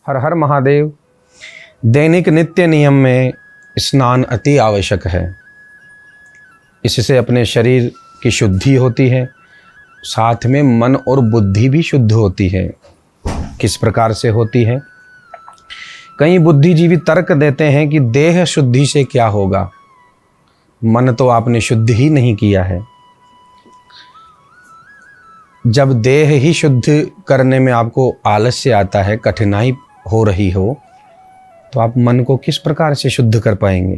हर हर महादेव। दैनिक नित्य नियम में स्नान अति आवश्यक है। इससे अपने शरीर की शुद्धि होती है, साथ में मन और बुद्धि भी शुद्ध होती है। किस प्रकार से होती है? कई बुद्धिजीवी तर्क देते हैं कि देह शुद्धि से क्या होगा, मन तो आपने शुद्ध ही नहीं किया है। जब देह ही शुद्ध करने में आपको आलस्य आता है, कठिनाई हो रही हो, तो आप मन को किस प्रकार से शुद्ध कर पाएंगे?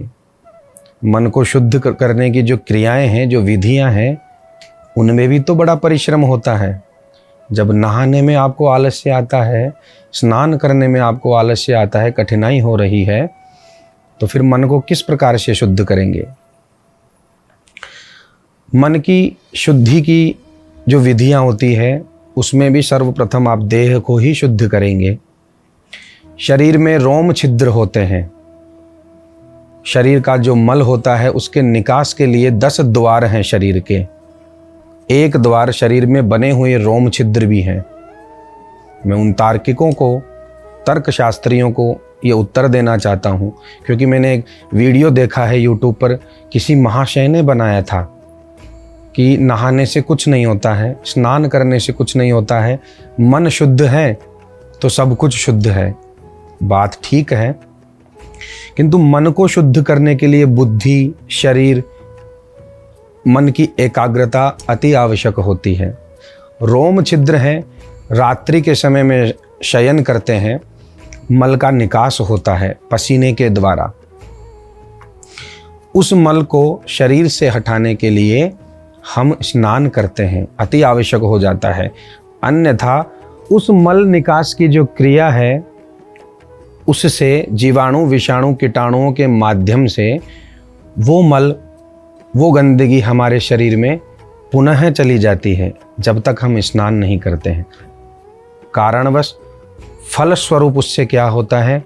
मन को शुद्ध करने की जो क्रियाएं हैं, जो विधियां हैं, उनमें भी तो बड़ा परिश्रम होता है। जब नहाने में आपको आलस्य आता है, स्नान करने में आपको आलस्य आता है, कठिनाई हो रही है, तो फिर मन को किस प्रकार से शुद्ध करेंगे? मन की शुद्धि की जो विधियां होती है, उसमें भी सर्वप्रथम आप देह को ही शुद्ध करेंगे। शरीर में रोम छिद्र होते हैं। शरीर का जो मल होता है, उसके निकास के लिए 10 द्वार हैं शरीर के। एक द्वार शरीर में बने हुए रोम छिद्र भी हैं। मैं उन तार्किकों को, तर्कशास्त्रियों को ये उत्तर देना चाहता हूँ, क्योंकि मैंने एक वीडियो देखा है यूट्यूब पर, किसी महाशय ने बनाया था कि नहाने से कुछ नहीं होता है, स्नान करने से कुछ नहीं होता है, मन शुद्ध है तो सब कुछ शुद्ध है। बात ठीक है, किंतु मन को शुद्ध करने के लिए बुद्धि, शरीर, मन की एकाग्रता अति आवश्यक होती है। रोम छिद्र हैं, रात्रि के समय में शयन करते हैं, मल का निकास होता है पसीने के द्वारा। उस मल को शरीर से हटाने के लिए हम स्नान करते हैं, अति आवश्यक हो जाता है। अन्यथा उस मल निकास की जो क्रिया है, उससे जीवाणु, विषाणु, कीटाणुओं के माध्यम से वो मल, वो गंदगी हमारे शरीर में पुनः चली जाती है, जब तक हम स्नान नहीं करते हैं। कारणवश फलस्वरूप उससे क्या होता है,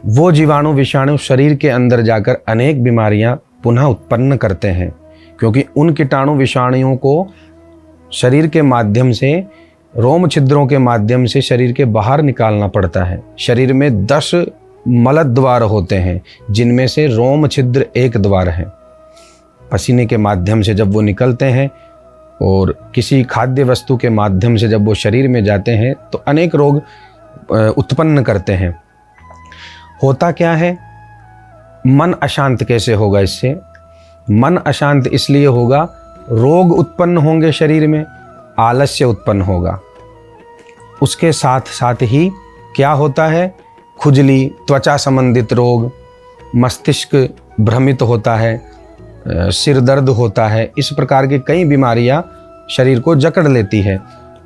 वो जीवाणु, विषाणु शरीर के अंदर जाकर अनेक बीमारियां पुनः उत्पन्न करते हैं, क्योंकि उन कीटाणु, विषाणुओं को शरीर के माध्यम से, रोम छिद्रों के माध्यम से शरीर के बाहर निकालना पड़ता है। शरीर में 10 मल द्वार होते हैं, जिनमें से रोम छिद्र एक द्वार है। पसीने के माध्यम से जब वो निकलते हैं और किसी खाद्य वस्तु के माध्यम से जब वो शरीर में जाते हैं, तो अनेक रोग उत्पन्न करते हैं। होता क्या है? मन अशांत कैसे होगा इससे? मन अशांत इसलिए होगा, रोग उत्पन्न होंगे शरीर में, आलस्य उत्पन्न होगा। उसके साथ साथ ही क्या होता है? खुजली, त्वचा संबंधित रोग, मस्तिष्क भ्रमित होता है, सिर दर्द होता है। इस प्रकार की कई बीमारियां शरीर को जकड़ लेती है।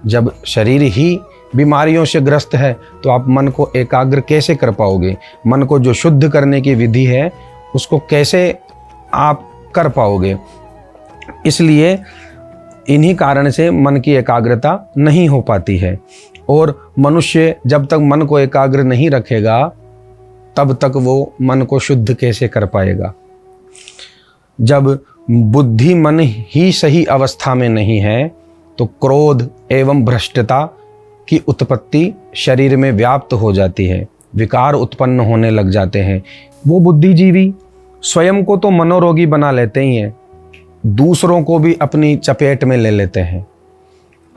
जब शरीर ही बीमारियों से ग्रस्त है, तो आप मन को एकाग्र कैसे कर पाओगे? मन को जो शुद्ध करने की विधि है, उसको कैसे आप कर पाओगे? इसलिए इन्हीं कारण से मन की एकाग्रता नहीं हो पाती है। और मनुष्य जब तक मन को एकाग्र नहीं रखेगा, तब तक वो मन को शुद्ध कैसे कर पाएगा? जब बुद्धि, मन ही सही अवस्था में नहीं है, तो क्रोध एवं भ्रष्टता की उत्पत्ति शरीर में व्याप्त हो जाती है, विकार उत्पन्न होने लग जाते हैं। वो बुद्धिजीवी स्वयं को तो मनोरोगी बना लेते ही हैं, दूसरों को भी अपनी चपेट में ले लेते हैं।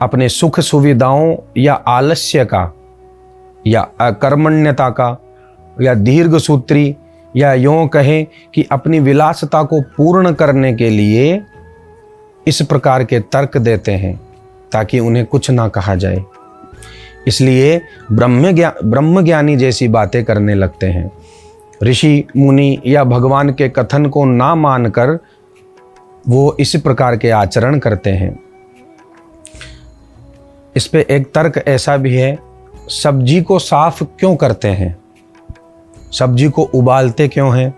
अपने सुख सुविधाओं या आलस्य का, या अकर्मण्यता का, या दीर्घ सूत्री, या यूं कहें कि अपनी विलासता को पूर्ण करने के लिए इस प्रकार के तर्क देते हैं, ताकि उन्हें कुछ ना कहा जाए। इसलिए ब्रह्मज्ञानी जैसी बातें करने लगते हैं। ऋषि मुनि या भगवान के कथन को ना मानकर वो इस प्रकार के आचरण करते हैं। इस पे एक तर्क ऐसा भी है, सब्जी को साफ क्यों करते हैं? सब्जी को उबालते क्यों हैं?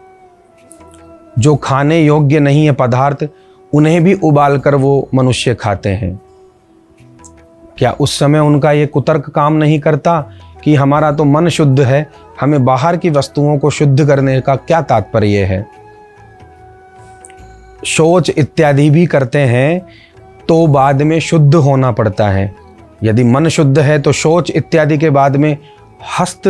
जो खाने योग्य नहीं है पदार्थ, उन्हें भी उबालकर वो मनुष्य खाते हैं। क्या उस समय उनका ये कुतर्क काम नहीं करता कि हमारा तो मन शुद्ध है, हमें बाहर की वस्तुओं को शुद्ध करने का क्या तात्पर्य है? शौच इत्यादि भी करते हैं, तो बाद में शुद्ध होना पड़ता है। यदि मन शुद्ध है तो शौच इत्यादि के बाद में हस्त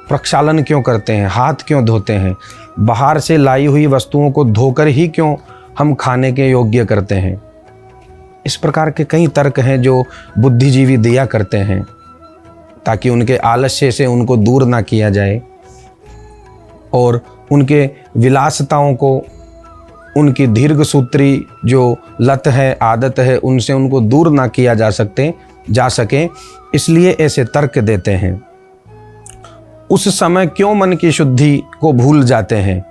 प्रक्षालन क्यों करते हैं, हाथ क्यों धोते हैं, बाहर से लाई हुई वस्तुओं को धोकर ही क्यों हम खाने के योग्य करते हैं। इस प्रकार के कई तर्क हैं जो बुद्धिजीवी दिया करते हैं ताकि उनके आलस्य से उनको दूर ना किया जाए और उनके विलासिताओं को, उनकी दीर्घ सूत्री जो लत है, आदत है, उनसे उनको दूर ना किया जा सके, इसलिए ऐसे तर्क देते हैं। उस समय क्यों मन की शुद्धि को भूल जाते हैं।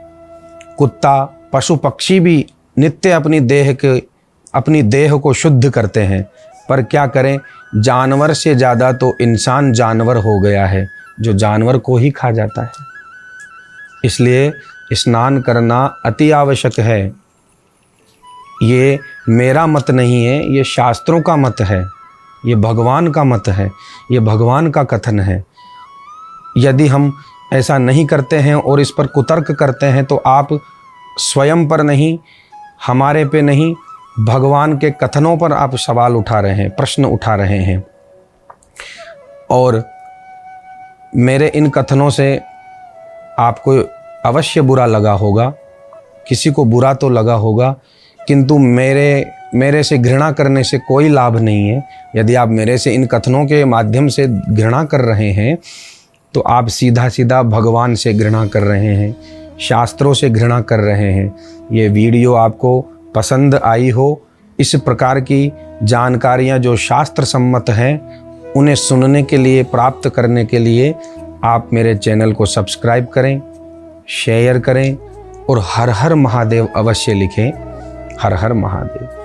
कुत्ता, पशु पक्षी भी नित्य अपनी देह को शुद्ध करते हैं, पर क्या करें, जानवर से ज़्यादा तो इंसान जानवर हो गया है जो जानवर को ही खा जाता है। इसलिए स्नान करना अति आवश्यक है। ये मेरा मत नहीं है, ये शास्त्रों का मत है, ये भगवान का मत है, ये भगवान का कथन है। यदि हम ऐसा नहीं करते हैं और इस पर कुतर्क करते हैं तो आप स्वयं पर नहीं, हमारे पे नहीं, भगवान के कथनों पर आप सवाल उठा रहे हैं, प्रश्न उठा रहे हैं। और मेरे इन कथनों से आपको अवश्य बुरा लगा होगा, किसी को बुरा तो लगा होगा, किंतु मेरे से घृणा करने से कोई लाभ नहीं है। यदि आप मेरे से इन कथनों के माध्यम से घृणा कर रहे हैं तो आप सीधा सीधा भगवान से घृणा कर रहे हैं, शास्त्रों से घृणा कर रहे हैं। ये वीडियो आपको पसंद आई हो, इस प्रकार की जानकारियाँ जो शास्त्र सम्मत हैं उन्हें सुनने के लिए, प्राप्त करने के लिए आप मेरे चैनल को सब्सक्राइब करें, शेयर करें और हर हर महादेव अवश्य लिखें। हर हर महादेव।